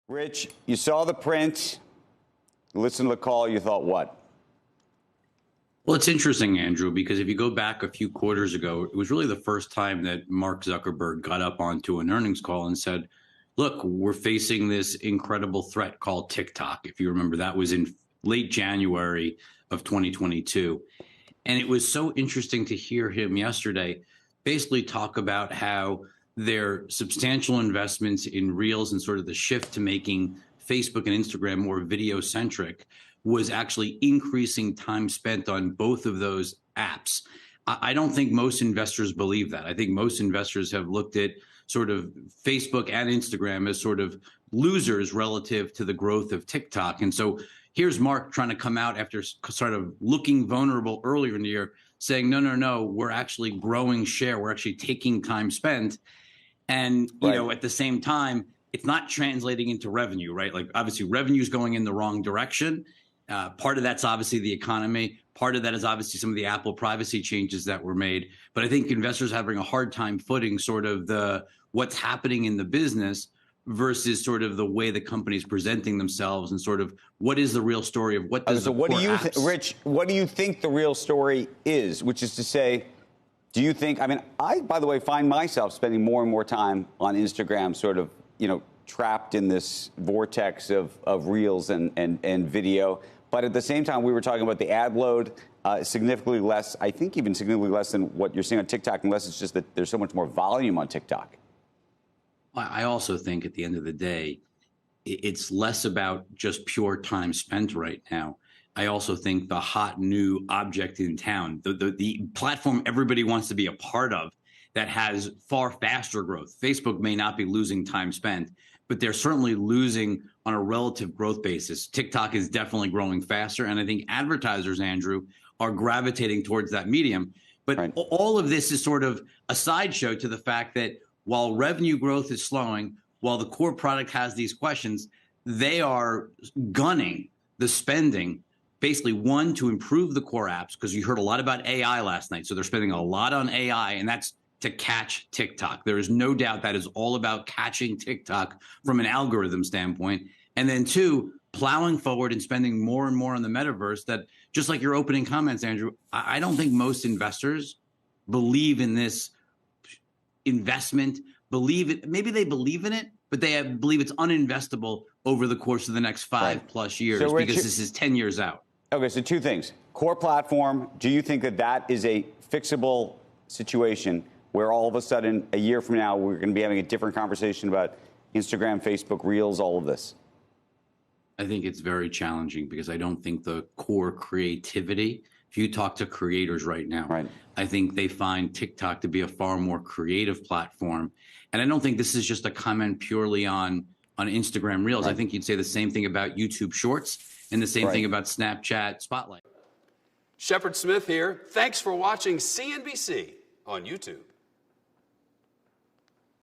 Rich, you saw the print, you listened to the call, you thought what? Well, it's interesting, Andrew, because if you go back a few quarters ago, it was really the first time that Mark Zuckerberg got up onto an earnings call and said, look, we're facing this incredible threat called TikTok. If you remember, that was in late January of 2022. And it was so interesting to hear him yesterday basically talk about how their substantial investments in Reels and sort of the shift to making Facebook and Instagram more video centric was actually increasing time spent on both of those apps. I don't think most investors believe that. I think most investors have looked at sort of Facebook and Instagram as sort of losers relative to the growth of TikTok. And so here's Mark trying to come out after sort of looking vulnerable earlier in the year, saying, no, we're actually growing share. We're actually taking time spent. And, you know, at the same time, it's not translating into revenue, right? Like obviously revenue is going in the wrong direction. Part of that's obviously the economy. Part of that is obviously some of the Apple privacy changes that were made. But I think investors are having a hard time footing sort of the what's happening in the business versus sort of the way the company's presenting themselves and sort of what is the real story of what does so what do you Rich, what do you think the real story is? Which is to say, do you think, I mean, I, by the way, find myself spending more and more time on Instagram sort of, you know, trapped in this vortex of Reels and video. But at the same time, we were talking about the ad load, significantly less, I think even significantly less than what you're seeing on TikTok, unless it's just that there's so much more volume on TikTok. I also think at the end of the day, it's less about just pure time spent right now. I also think the hot new object in town, the platform everybody wants to be a part of that has far faster growth. Facebook may not be losing time spent, but they're certainly losing on a relative growth basis. TikTok is definitely growing faster. And I think advertisers, Andrew, are gravitating towards that medium. But all of this is sort of a sideshow to the fact that while revenue growth is slowing, while the core product has these questions, they are gunning the spending, basically, one, to improve the core apps, because you heard a lot about AI last night. So they're spending a lot on AI, and that's to catch TikTok. There is no doubt that is all about catching TikTok from an algorithm standpoint. And then two, plowing forward and spending more and more on the metaverse that, just like your opening comments, Andrew, I don't think most investors believe in this investment, believe it. Maybe they believe in it, but they believe it's uninvestable over the course of the next 5+ years, so because this is 10 years out. Okay, so two things. Core platform, do you think that that is a fixable situation where all of a sudden, a year from now, we're going to be having a different conversation about Instagram, Facebook, Reels, all of this? I think it's very challenging because I don't think the core creativity, if you talk to creators right now, I think they find TikTok to be a far more creative platform. And I don't think this is just a comment purely on Instagram Reels. I think you'd say the same thing about YouTube Shorts and the same thing about Snapchat Spotlight. Shepard Smith here. Thanks for watching CNBC on YouTube.